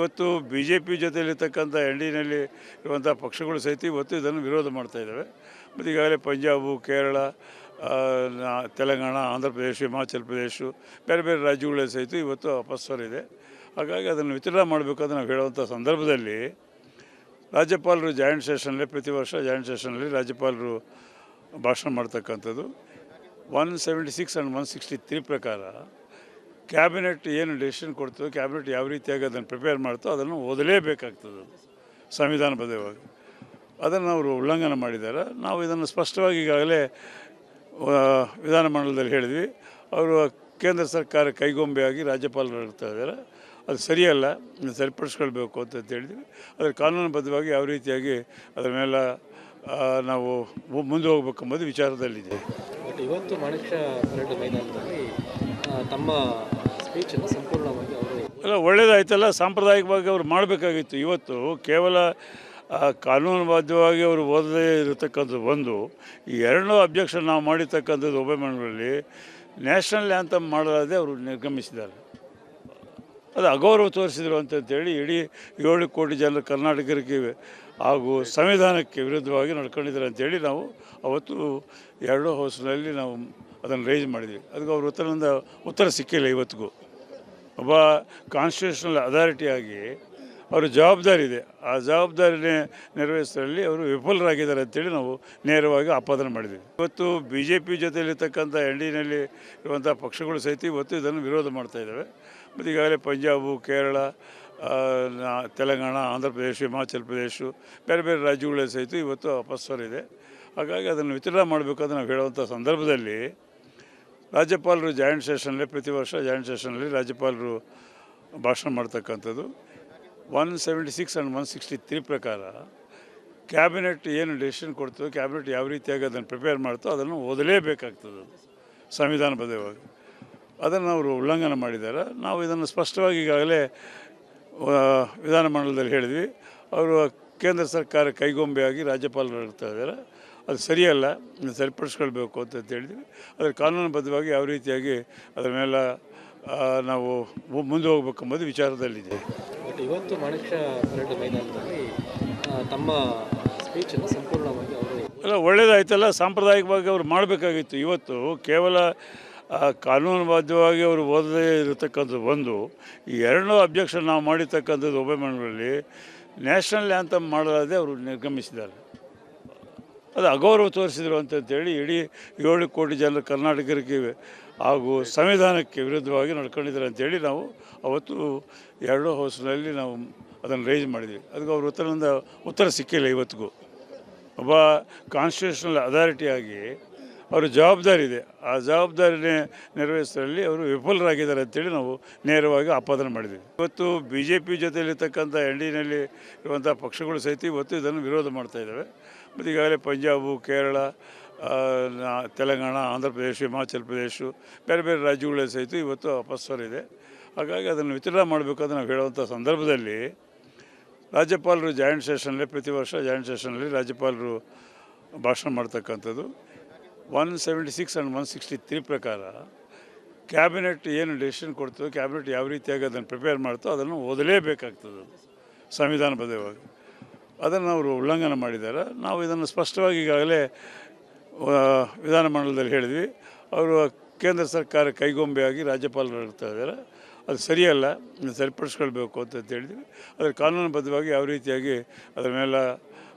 ಇವತ್ತು ಬಿಜೆಪಿ ಜೊತೆಯಲ್ಲಿರ್ತಕ್ಕಂಥ ಎನ್‌ಡಿಎನಲ್ಲಿ ಇರುವಂಥ ಪಕ್ಷಗಳು ಸಹಿತ ಇವತ್ತು ಇದನ್ನು ವಿರೋಧ ಮಾಡ್ತಾ ಇದ್ದಾವೆ. ಮತ್ತು ಈಗಾಗಲೇ ಪಂಜಾಬು, ಕೇರಳ, ತೆಲಂಗಾಣ, ಆಂಧ್ರ ಪ್ರದೇಶ, ಹಿಮಾಚಲ ಪ್ರದೇಶ ಬೇರೆ ಬೇರೆ ರಾಜ್ಯಗಳಲ್ಲಿ ಸಹಿತ ಇವತ್ತು ಅಪಸ್ವರ. ಹಾಗಾಗಿ ಅದನ್ನು ವಿತ್ಡ್ರಾ ಮಾಡಬೇಕಾದ್ರೆ ನಾವು ಹೇಳುವಂಥ ಸಂದರ್ಭದಲ್ಲಿ ರಾಜ್ಯಪಾಲರು ಜಾಯಿಂಟ್ ಸೆಷನ್ನಲ್ಲಿ ಪ್ರತಿ ವರ್ಷ ಜಾಯಿಂಟ್ ಸೆಷನ್ನಲ್ಲಿ ರಾಜ್ಯಪಾಲರು ಭಾಷಣ ಮಾಡ್ತಕ್ಕಂಥದ್ದು 176 and 163 ಪ್ರಕಾರ ಕ್ಯಾಬಿನೆಟ್ ಏನು ಡೆಸಿಷನ್ ಕೊಡ್ತದೋ, ಕ್ಯಾಬಿನೆಟ್ ಯಾವ ರೀತಿಯಾಗಿ ಅದನ್ನು ಪ್ರಿಪೇರ್ ಮಾಡ್ತೋ ಅದನ್ನು ಓದಲೇಬೇಕಾಗ್ತದೆ ಸಂವಿಧಾನಬದ್ಧವಾಗಿ. ಅದನ್ನು ಅವರು ಉಲ್ಲಂಘನೆ ಮಾಡಿದ್ದಾರೆ. ನಾವು ಇದನ್ನು ಸ್ಪಷ್ಟವಾಗಿ ಈಗಾಗಲೇ ವಿಧಾನಮಂಡಲದಲ್ಲಿ ಹೇಳಿದ್ವಿ. ಅವರು ಕೇಂದ್ರ ಸರ್ಕಾರ ಕೈಗೊಂಬೆಯಾಗಿ ರಾಜ್ಯಪಾಲರು ಹೇಳ್ತಾ ಇದ್ದಾರೆ. ಅದು ಸರಿಯಲ್ಲ, ಸರಿಪಡಿಸ್ಕೊಳ್ಬೇಕು ಅಂತ ಹೇಳಿದ್ವಿ. ಅದರ ಕಾನೂನುಬದ್ಧವಾಗಿ ಯಾವ ರೀತಿಯಾಗಿ ಅದರ ಮೇಲೆ ನಾವು ಮುಂದೆ ಹೋಗ್ಬೇಕೆಂಬುದು ವಿಚಾರದಲ್ಲಿದೆ. ಇವತ್ತು ಮಾಣಿಕ್ಯ ಪರೇಡ್ ಮೈದಾನದಲ್ಲಿ ತಮ್ಮ ಸ್ಪೀಚನ್ನು ಸಂಪೂರ್ಣವಾಗಿ ಅವರು ಅಲ್ಲ, ಒಳ್ಳೆಯದಾಯ್ತಲ್ಲ. ಸಾಂಪ್ರದಾಯಿಕವಾಗಿ ಅವರು ಮಾಡಬೇಕಾಗಿತ್ತು. ಇವತ್ತು ಕೇವಲ ಕಾನೂನುಬದ್ಧವಾಗಿ ಅವರು ಓದದೇ ಇರತಕ್ಕಂಥದ್ದು ಒಂದು. ಈ ಎರಡೂ ಅಬ್ಜೆಕ್ಷನ್ ನಾವು ಮಾಡಿರ್ತಕ್ಕಂಥದ್ದು ಉಭಯ ಮಂಡಲದಲ್ಲಿ ನ್ಯಾಷನಲ್ ಆ್ಯಂಥಮ್ ಮಾಡಲಾದೆ ಅವರು ನಿರ್ಗಮಿಸಿದ್ದಾರೆ. ಅದು ಅಗೌರವ ತೋರಿಸಿದರು ಅಂತಂತೇಳಿ ಇಡೀ 7 ಕೋಟಿ ಜನರು ಕರ್ನಾಟಕರಿಗೆ ಹಾಗೂ ಸಂವಿಧಾನಕ್ಕೆ ವಿರುದ್ಧವಾಗಿ ನಡ್ಕೊಂಡಿದ್ದಾರೆ ಅಂತೇಳಿ ನಾವು ಅವತ್ತು ಎರಡೂ ಹೌಸ್ನಲ್ಲಿ ನಾವು ಅದನ್ನು ರೈಸ್ ಮಾಡಿದ್ವಿ. ಅದಕ್ಕೆ ಅವ್ರ ಉತ್ತರ ಸಿಕ್ಕಿಲ್ಲ. ಇವತ್ತಿಗೂ ಒಬ್ಬ ಕಾನ್ಸ್ಟಿಟ್ಯೂಷನಲ್ ಅಥಾರಿಟಿಯಾಗಿ ಅವರ ಜವಾಬ್ದಾರಿ ಇದೆ. ಆ ಜವಾಬ್ದಾರಿನೇ ನಿರ್ವಹಿಸೋದ್ರಲ್ಲಿ ಅವರು ವಿಫಲರಾಗಿದ್ದಾರೆ ಅಂತೇಳಿ ನಾವು ನೇರವಾಗಿ ಆಪಾದನೆ ಮಾಡಿದ್ವಿ. ಇವತ್ತು BJP ಜೊತೆಯಲ್ಲಿರ್ತಕ್ಕಂಥ ಎನ್‌ಡಿಎನಲ್ಲಿ ಇರುವಂಥ ಪಕ್ಷಗಳು ಸಹಿತ ಇವತ್ತು ಇದನ್ನು ವಿರೋಧ ಮಾಡ್ತಾ ಇದ್ದಾವೆ. ಮತ್ತು ಈಗಾಗಲೇ ಪಂಜಾಬು, ಕೇರಳ, ತೆಲಂಗಾಣ, ಆಂಧ್ರ ಪ್ರದೇಶ, ಹಿಮಾಚಲ ಪ್ರದೇಶ ಬೇರೆ ಬೇರೆ ರಾಜ್ಯಗಳಲ್ಲಿ ಸಹಿತ ಇವತ್ತು ಅಪಸ್ವರ. ಹಾಗಾಗಿ ಅದನ್ನು ವಿತ್ಡ್ರಾ ಮಾಡಬೇಕಾದ್ರೆ ನಾವು ಹೇಳುವಂಥ ಸಂದರ್ಭದಲ್ಲಿ ರಾಜ್ಯಪಾಲರು ಜಾಯಿಂಟ್ ಸೆಷನ್ನಲ್ಲಿ ಪ್ರತಿ ವರ್ಷ ಜಾಯಿಂಟ್ ಸೆಷನ್ನಲ್ಲಿ ರಾಜ್ಯಪಾಲರು ಭಾಷಣ ಮಾಡ್ತಕ್ಕಂಥದ್ದು 176 and 163 ಪ್ರಕಾರ ಕ್ಯಾಬಿನೆಟ್ ಏನು ಡೆಸಿಷನ್ ಕೊಡ್ತದೋ, ಕ್ಯಾಬಿನೆಟ್ ಯಾವ ರೀತಿಯಾಗಿ ಅದನ್ನು ಪ್ರಿಪೇರ್ ಮಾಡ್ತೋ ಅದನ್ನು ಓದಲೇಬೇಕಾಗ್ತದೆ ಸಂವಿಧಾನಬದ್ಧವಾಗಿ. ಅದನ್ನು ಅವರು ಉಲ್ಲಂಘನೆ ಮಾಡಿದ್ದಾರೆ. ನಾವು ಇದನ್ನು ಸ್ಪಷ್ಟವಾಗಿ ಈಗಾಗಲೇ ವಿಧಾನಮಂಡಲದಲ್ಲಿ ಹೇಳಿದ್ವಿ. ಅವರು ಕೇಂದ್ರ ಸರ್ಕಾರ ಕೈಗೊಂಬೆಯಾಗಿ ರಾಜ್ಯಪಾಲರು ಹೇಳ್ತಾ ಇದ್ದಾರೆ. ಅದು ಸರಿಯಲ್ಲ, ಸರಿಪಡಿಸ್ಕೊಳ್ಬೇಕು ಅಂತ ಹೇಳಿದ್ವಿ. ಅದರ ಕಾನೂನುಬದ್ಧವಾಗಿ ಯಾವ ರೀತಿಯಾಗಿ ಅದರ ಮೇಲೆ ನಾವು ಮುಂದೆ ಹೋಗ್ಬೇಕೆಂಬುದು ವಿಚಾರದಲ್ಲಿದೆ. ಇವತ್ತು ಮಾಣಿಕ್ಯ ಪರೇಡ್ ಮೈದಾನದಲ್ಲಿ ತಮ್ಮ ಸ್ಪೀಚನ್ನು ಸಂಪೂರ್ಣವಾಗಿ ಅವರು ಅಲ್ಲ, ಒಳ್ಳೆಯದಾಯ್ತಲ್ಲ. ಸಾಂಪ್ರದಾಯಿಕವಾಗಿ ಅವರು ಮಾಡಬೇಕಾಗಿತ್ತು. ಇವತ್ತು ಕೇವಲ ಕಾನೂನುಬದ್ಧವಾಗಿ ಅವರು ಓದದೇ ಇರತಕ್ಕಂಥದ್ದು ಒಂದು. ಈ ಎರಡೂ ಅಬ್ಜೆಕ್ಷನ್ ನಾವು ಮಾಡಿರ್ತಕ್ಕಂಥದ್ದು ಉಭಯ ಮಂಡಲದಲ್ಲಿ ನ್ಯಾಷನಲ್ ಆ್ಯಂಥಮ್ ಮಾಡಲಾದೆ ಅವರು ನಿರ್ಗಮಿಸಿದ್ದಾರೆ. ಅದು ಅಗೌರವ ತೋರಿಸಿದರು ಅಂತಂತೇಳಿ ಇಡೀ 7 ಕೋಟಿ ಜನರು ಕರ್ನಾಟಕರಿಗೆ ಹಾಗೂ ಸಂವಿಧಾನಕ್ಕೆ ವಿರುದ್ಧವಾಗಿ ನಡ್ಕೊಂಡಿದ್ದಾರೆ ಅಂತೇಳಿ ನಾವು ಅವತ್ತು ಎರಡೂ ಹೌಸ್ನಲ್ಲಿ ನಾವು ಅದನ್ನು ರೈಸ್ ಮಾಡಿದ್ವಿ. ಅದಕ್ಕೆ ಅವ್ರ ಉತ್ತರ ಸಿಕ್ಕಿಲ್ಲ. ಇವತ್ತಿಗೂ ಒಬ್ಬ ಕಾನ್ಸ್ಟಿಟ್ಯೂಷನಲ್ ಅಥಾರಿಟಿಯಾಗಿ ಅವರ ಜವಾಬ್ದಾರಿ ಇದೆ. ಆ ಜವಾಬ್ದಾರಿನೇ ನಿರ್ವಹಿಸೋದ್ರಲ್ಲಿ ಅವರು ವಿಫಲರಾಗಿದ್ದಾರೆ ಅಂತೇಳಿ ನಾವು ನೇರವಾಗಿ ಆಪಾದನೆ ಮಾಡಿದ್ವಿ. ಇವತ್ತು BJP ಜೊತೆಯಲ್ಲಿರ್ತಕ್ಕಂಥ ಎನ್‌ಡಿಎನಲ್ಲಿ ಇರುವಂಥ ಪಕ್ಷಗಳು ಸಹಿತ ಇವತ್ತು ಇದನ್ನು ವಿರೋಧ ಮಾಡ್ತಾ ಇದ್ದಾವೆ. ಮತ್ತು ಈಗಾಗಲೇ ಪಂಜಾಬು, ಕೇರಳ, ತೆಲಂಗಾಣ, ಆಂಧ್ರ ಪ್ರದೇಶ, ಹಿಮಾಚಲ ಪ್ರದೇಶ ಬೇರೆ ಬೇರೆ ರಾಜ್ಯಗಳಲ್ಲಿ ಸಹಿತ ಇವತ್ತು ಅಪಸ್ವರ. ಹಾಗಾಗಿ ಅದನ್ನು ವಿತ್ಡ್ರಾ ಮಾಡಬೇಕಾದ್ರೆ ನಾವು ಹೇಳುವಂಥ ಸಂದರ್ಭದಲ್ಲಿ ರಾಜ್ಯಪಾಲರು ಜಾಯಿಂಟ್ ಸೆಷನ್ನಲ್ಲಿ ಪ್ರತಿ ವರ್ಷ ಜಾಯಿಂಟ್ ಸೆಷನ್ನಲ್ಲಿ ರಾಜ್ಯಪಾಲರು ಭಾಷಣ ಮಾಡ್ತಕ್ಕಂಥದ್ದು 176 and 163 ಪ್ರಕಾರ ಕ್ಯಾಬಿನೆಟ್ ಏನು ಡೆಸಿಷನ್ ಕೊಡ್ತದೋ, ಕ್ಯಾಬಿನೆಟ್ ಯಾವ ರೀತಿಯಾಗಿ ಅದನ್ನು ಪ್ರಿಪೇರ್ ಮಾಡ್ತೋ ಅದನ್ನು ಓದಲೇಬೇಕಾಗ್ತದೆ ಸಂವಿಧಾನಬದ್ಧವಾಗಿ. ಅದನ್ನು ಅವರು ಉಲ್ಲಂಘನೆ ಮಾಡಿದ್ದಾರೆ. ನಾವು ಇದನ್ನು ಸ್ಪಷ್ಟವಾಗಿ ಈಗಾಗಲೇ ವಿಧಾನಮಂಡಲದಲ್ಲಿ ಹೇಳಿದ್ವಿ. ಅವರು ಕೇಂದ್ರ ಸರ್ಕಾರ ಕೈಗೊಂಬೆಯಾಗಿ ರಾಜ್ಯಪಾಲರು ಹೇಳ್ತಾ ಇದ್ದಾರೆ. ಅದು ಸರಿಯಲ್ಲ, ಸರಿಪಡಿಸ್ಕೊಳ್ಬೇಕು ಅಂತ ಹೇಳಿದ್ವಿ. ಅದರ ಕಾನೂನುಬದ್ಧವಾಗಿ ಯಾವ ರೀತಿಯಾಗಿ ಅದರ ಮೇಲೆ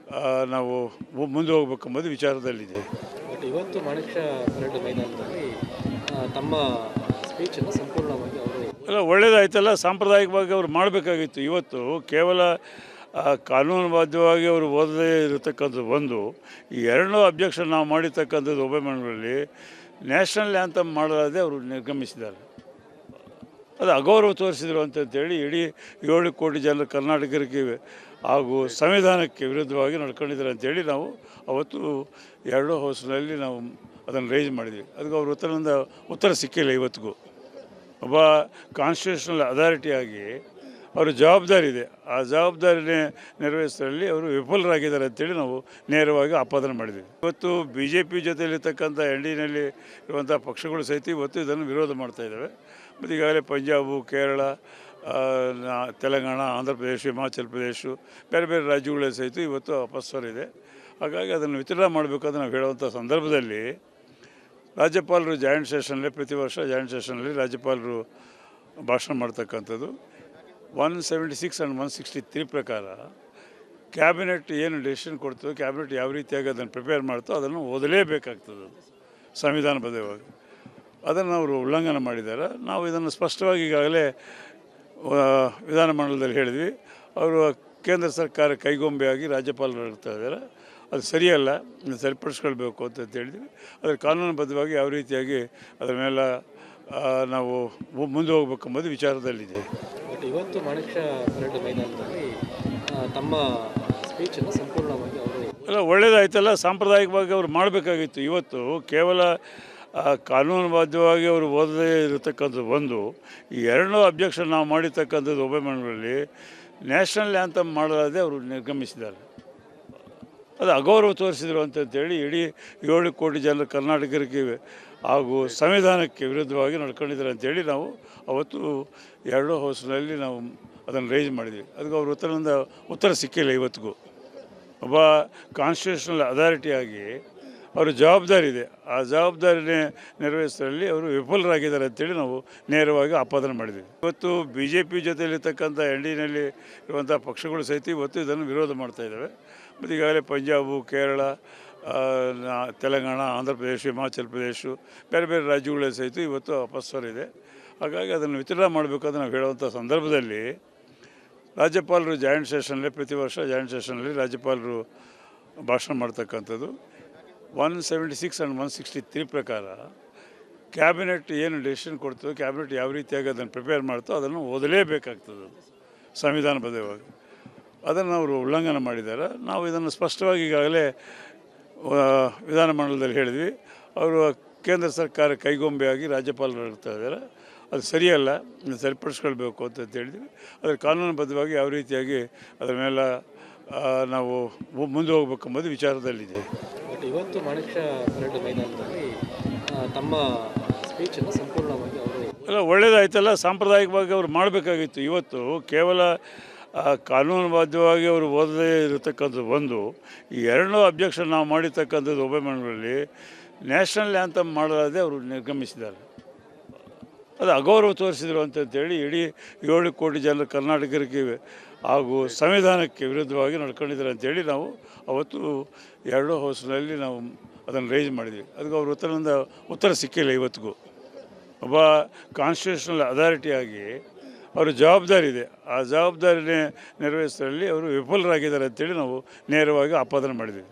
ನಾವು ಮುಂದೆ ಹೋಗ್ಬೇಕೆಂಬುದು ವಿಚಾರದಲ್ಲಿದೆ. ಇವತ್ತು ಮಾಣಿಕ್ಯ ಪರೇಡ್ ಮೈದಾನದಲ್ಲಿ ತಮ್ಮ ಸ್ಪೀಚನ್ನು ಸಂಪೂರ್ಣವಾಗಿ ಅವರು ಅಲ್ಲ, ಒಳ್ಳೆಯದಾಯ್ತಲ್ಲ. ಸಾಂಪ್ರದಾಯಿಕವಾಗಿ ಅವರು ಮಾಡಬೇಕಾಗಿತ್ತು. ಇವತ್ತು ಕೇವಲ ಕಾನೂನುಬದ್ಧವಾಗಿ ಅವರು ಓದದೇ ಇರತಕ್ಕಂಥದ್ದು ಒಂದು. ಈ ಎರಡೂ ಅಬ್ಜೆಕ್ಷನ್ ನಾವು ಮಾಡಿರ್ತಕ್ಕಂಥದ್ದು ಉಭಯ ಮಂಡಲದಲ್ಲಿ ನ್ಯಾಷನಲ್ ಆ್ಯಂಥಮ್ ಮಾಡಲಾದೆ ಅವರು ನಿರ್ಗಮಿಸಿದ್ದಾರೆ. ಅದು ಅಗೌರವ ತೋರಿಸಿದರು ಅಂತಂತೇಳಿ ಇಡೀ 7 ಕೋಟಿ ಜನರು ಕರ್ನಾಟಕರಿಗೆ ಹಾಗೂ ಸಂವಿಧಾನಕ್ಕೆ ವಿರುದ್ಧವಾಗಿ ನಡ್ಕೊಂಡಿದ್ದಾರೆ ಅಂತೇಳಿ ನಾವು ಅವತ್ತು ಎರಡೂ ಹೌಸ್ನಲ್ಲಿ ನಾವು ಅದನ್ನು ರೈಸ್ ಮಾಡಿದ್ವಿ. ಅದಕ್ಕೆ ಅವ್ರ ಉತ್ತರ ಸಿಕ್ಕಿಲ್ಲ. ಇವತ್ತಿಗೂ ಒಬ್ಬ ಕಾನ್ಸ್ಟಿಟ್ಯೂಷನಲ್ ಅಥಾರಿಟಿಯಾಗಿ ಅವರ ಜವಾಬ್ದಾರಿ ಇದೆ. ಆ ಜವಾಬ್ದಾರಿನೇ ನಿರ್ವಹಿಸೋದ್ರಲ್ಲಿ ಅವರು ವಿಫಲರಾಗಿದ್ದಾರೆ ಅಂತೇಳಿ ನಾವು ನೇರವಾಗಿ ಆಪಾದನೆ ಮಾಡಿದ್ವಿ. ಇವತ್ತು BJP ಜೊತೆಯಲ್ಲಿರ್ತಕ್ಕಂಥ ಎನ್‌ಡಿಎನಲ್ಲಿ ಇರುವಂಥ ಪಕ್ಷಗಳು ಸಹಿತ ಇವತ್ತು ಇದನ್ನು ವಿರೋಧ ಮಾಡ್ತಾ ಇದ್ದಾವೆ. ಮತ್ತು ಈಗಾಗಲೇ ಪಂಜಾಬು, ಕೇರಳ, ತೆಲಂಗಾಣ, ಆಂಧ್ರ ಪ್ರದೇಶ, ಹಿಮಾಚಲ ಪ್ರದೇಶ ಬೇರೆ ಬೇರೆ ರಾಜ್ಯಗಳಲ್ಲಿ ಸಹಿತ ಇವತ್ತು ಅಪಸ್ವರ ಹಾಗಾಗಿ ಅದನ್ನು ವಿತರಣೆ ಮಾಡಬೇಕಾದ್ರೆ ನಾವು ಹೇಳುವಂಥ ಸಂದರ್ಭದಲ್ಲಿ ರಾಜ್ಯಪಾಲರು ಜಾಯಿಂಟ್ ಸೆಷನ್ನಲ್ಲಿ ಪ್ರತಿ ವರ್ಷ ಜಾಯಿಂಟ್ ಸೆಷನ್ನಲ್ಲಿ ರಾಜ್ಯಪಾಲರು ಭಾಷಣ ಮಾಡ್ತಕ್ಕಂಥದ್ದು 176 ಆ್ಯಂಡ್ 163 ಪ್ರಕಾರ ಕ್ಯಾಬಿನೆಟ್ ಏನು ಡೆಸಿಷನ್ ಕೊಡ್ತದೋ ಕ್ಯಾಬಿನೆಟ್ ಯಾವ ರೀತಿಯಾಗಿ ಅದನ್ನು ಪ್ರಿಪೇರ್ ಮಾಡ್ತೋ ಅದನ್ನು ಓದಲೇಬೇಕಾಗ್ತದೆ ಸಂವಿಧಾನಬದ್ಧವಾಗಿ. ಅದನ್ನು ಅವರು ಉಲ್ಲಂಘನೆ ಮಾಡಿದ್ದಾರೆ. ನಾವು ಇದನ್ನು ಸ್ಪಷ್ಟವಾಗಿ ಈಗಾಗಲೇ ವಿಧಾನಮಂಡಲದಲ್ಲಿ ಹೇಳಿದ್ವಿ. ಅವರು ಕೇಂದ್ರ ಸರ್ಕಾರ ಕೈಗೊಂಬೆಯಾಗಿ ರಾಜ್ಯಪಾಲರು ಹೇಳ್ತಾ ಇದ್ದಾರೆ, ಅದು ಸರಿಯಲ್ಲ, ಸರಿಪಡಿಸ್ಕೊಳ್ಬೇಕು ಅಂತ ಹೇಳಿದ್ವಿ. ಅದರ ಕಾನೂನುಬದ್ಧವಾಗಿ ಯಾವ ರೀತಿಯಾಗಿ ಅದರ ಮೇಲೆ ನಾವು ಮುಂದೆ ಹೋಗ್ಬೇಕೆಂಬುದು ವಿಚಾರದಲ್ಲಿದೆ. ಬಟ್ ಇವತ್ತು ಮಾಣಿಕ್ಯ ಪರೇಡ್ ಮೈದಾನದಲ್ಲಿ ತಮ್ಮ ಸ್ಪೀಚನ್ನು ಸಂಪೂರ್ಣವಾಗಿ ಅವರು ಎಲ್ಲ ಒಳ್ಳೆಯದಾಯ್ತಲ್ಲ, ಸಾಂಪ್ರದಾಯಿಕವಾಗಿ ಅವರು ಮಾಡಬೇಕಾಗಿತ್ತು. ಇವತ್ತು ಕೇವಲ ಕಾನೂನುಬದ್ಧವಾಗಿ ಅವರು ಓದದೇ ಇರತಕ್ಕಂಥದ್ದು ಒಂದು. ಈ ಎರಡೂ ಅಬ್ಜೆಕ್ಷನ್ ನಾವು ಮಾಡಿರ್ತಕ್ಕಂಥದ್ದು ಒಬ್ಬ ನ್ಯಾಷನಲ್ ಆ್ಯಂಥಮ್ ಮಾಡಲಾದೆ ಅವರು ನಿರ್ಗಮಿಸಿದ್ದಾರೆ. ಅದು ಅಗೌರವ ತೋರಿಸಿದರು ಅಂತಂತೇಳಿ ಇಡೀ 7 ಕೋಟಿ ಜನರು ಕರ್ನಾಟಕರಿಗೆ ಹಾಗೂ ಸಂವಿಧಾನಕ್ಕೆ ವಿರುದ್ಧವಾಗಿ ನಡ್ಕೊಂಡಿದ್ದಾರೆ ಅಂತೇಳಿ ನಾವು ಅವತ್ತು ಎರಡೂ ಹೌಸ್ನಲ್ಲಿ ನಾವು ಅದನ್ನು ರೈಸ್ ಮಾಡಿದ್ವಿ. ಅದಕ್ಕೆ ಅವ್ರ ಉತ್ತರ ಸಿಕ್ಕಿಲ್ಲ ಇವತ್ತಿಗೂ. ಒಬ್ಬ ಕಾನ್ಸ್ಟಿಟ್ಯೂಷನಲ್ ಅಥಾರಿಟಿಯಾಗಿ ಅವರ ಜವಾಬ್ದಾರಿ ಇದೆ, ಆ ಜವಾಬ್ದಾರಿನೇ ನಿರ್ವಹಿಸೋದ್ರಲ್ಲಿ ಅವರು ವಿಫಲರಾಗಿದ್ದಾರೆ ಅಂತೇಳಿ ನಾವು ನೇರವಾಗಿ ಆಪಾದನೆ ಮಾಡಿದ್ವಿ. ಇವತ್ತು BJP ಜೊತೆಯಲ್ಲಿರ್ತಕ್ಕಂಥ NDAನಲ್ಲಿ ಇರುವಂಥ ಪಕ್ಷಗಳು ಸಹಿತ ಇವತ್ತು ಇದನ್ನು ವಿರೋಧ ಮಾಡ್ತಾ ಇದ್ದಾವೆ. ಮತ್ತು ಈಗಾಗಲೇ ಪಂಜಾಬು, ಕೇರಳ, ತೆಲಂಗಾಣ, ಆಂಧ್ರ ಪ್ರದೇಶ, ಹಿಮಾಚಲ ಪ್ರದೇಶ ಬೇರೆ ಬೇರೆ ರಾಜ್ಯಗಳಲ್ಲಿ ಸಹಿತ ಇವತ್ತು ಅಪಸ್ವರ ಹಾಗಾಗಿ ಅದನ್ನು ವಿತರಣೆ ಮಾಡಬೇಕಾದ್ರೆ ನಾವು ಹೇಳುವಂಥ ಸಂದರ್ಭದಲ್ಲಿ ರಾಜ್ಯಪಾಲರು ಜಾಯಿಂಟ್ ಸೆಷನ್ನಲ್ಲಿ ಪ್ರತಿ ವರ್ಷ ಜಾಯಿಂಟ್ ಸೆಷನ್ನಲ್ಲಿ ರಾಜ್ಯಪಾಲರು ಭಾಷಣ ಮಾಡ್ತಕ್ಕಂಥದ್ದು 176 ಆ್ಯಂಡ್ 163 ಪ್ರಕಾರ ಕ್ಯಾಬಿನೆಟ್ ಏನು ಡೆಸಿಷನ್ ಕೊಡ್ತದೋ ಕ್ಯಾಬಿನೆಟ್ ಯಾವ ರೀತಿಯಾಗಿ ಅದನ್ನು ಪ್ರಿಪೇರ್ ಮಾಡ್ತೋ ಅದನ್ನು ಓದಲೇಬೇಕಾಗ್ತದೆ ಸಂವಿಧಾನಬದ್ಧವಾಗಿ. ಅದನ್ನು ಅವರು ಉಲ್ಲಂಘನೆ ಮಾಡಿದ್ದಾರೆ. ನಾವು ಇದನ್ನು ಸ್ಪಷ್ಟವಾಗಿ ಈಗಾಗಲೇ ವಿಧಾನಮಂಡಲದಲ್ಲಿ ಹೇಳಿದ್ವಿ. ಅವರು ಕೇಂದ್ರ ಸರ್ಕಾರ ಕೈಗೊಂಬೆಯಾಗಿ ರಾಜ್ಯಪಾಲರು ಹೇಳ್ತಾ ಇದ್ದಾರೆ, ಅದು ಸರಿಯಲ್ಲ, ಸರಿಪಡಿಸ್ಕೊಳ್ಬೇಕು ಅಂತ ಹೇಳಿದ್ವಿ. ಅದರ ಕಾನೂನುಬದ್ಧವಾಗಿ ಯಾವ ರೀತಿಯಾಗಿ ಅದರ ಮೇಲೆ ನಾವು ಮುಂದೆ ಹೋಗ್ಬೇಕೆಂಬುದು ವಿಚಾರದಲ್ಲಿದೆ. ಬಟ್ ಇವತ್ತು ಮಾಣಿಕ್ಯ ಪರೇಡ್ ಮೈದಾನದಲ್ಲಿ ತಮ್ಮ ಸ್ಪೀಚನ್ನು ಸಂಪೂರ್ಣವಾಗಿ ಅವರು ಎಲ್ಲ ಒಳ್ಳೆಯದಾಯ್ತಲ್ಲ, ಸಾಂಪ್ರದಾಯಿಕವಾಗಿ ಅವರು ಮಾಡಬೇಕಾಗಿತ್ತು. ಇವತ್ತು ಕೇವಲ ಕಾನೂನುಬದ್ಧವಾಗಿ ಅವರು ಓದದೇ ಇರತಕ್ಕಂಥದ್ದು ಒಂದು. ಈ ಎರಡೂ ಅಬ್ಜೆಕ್ಷನ್ ನಾವು ಮಾಡಿರ್ತಕ್ಕಂಥದ್ದು ಒಬ್ಬ ನ್ಯಾಷನಲ್ ಆ್ಯಂಥಮ್ ಮಾಡಲಾದೆ ಅವರು ನಿರ್ಗಮಿಸಿದ್ದಾರೆ. ಅದು ಅಗೌರವ ತೋರಿಸಿದರು ಅಂತಂತೇಳಿ ಇಡೀ 7 ಕೋಟಿ ಜನರು ಕರ್ನಾಟಕರಿಗೆ ಹಾಗೂ ಸಂವಿಧಾನಕ್ಕೆ ವಿರುದ್ಧವಾಗಿ ನಡ್ಕೊಂಡಿದ್ದಾರೆ ಅಂತೇಳಿ ನಾವು ಅವತ್ತು ಎರಡೂ ಹೌಸ್ನಲ್ಲಿ ನಾವು ಅದನ್ನು ರೈಸ್ ಮಾಡಿದ್ವಿ. ಅದಕ್ಕೆ ಅವ್ರ ಉತ್ತರ ಸಿಕ್ಕಿಲ್ಲ ಇವತ್ತಿಗೂ. ಒಬ್ಬ ಕಾನ್ಸ್ಟಿಟ್ಯೂಷನಲ್ ಅಥಾರಿಟಿಯಾಗಿ ಅವರ ಜವಾಬ್ದಾರಿ ಇದೆ, ಆ ಜವಾಬ್ದಾರಿನೇ ನಿರ್ವಹಿಸೋದ್ರಲ್ಲಿ ಅವರು ವಿಫಲರಾಗಿದ್ದಾರೆ ಅಂತೇಳಿ ನಾವು ನೇರವಾಗಿ ಆಪಾದನೆ ಮಾಡಿದ್ವಿ.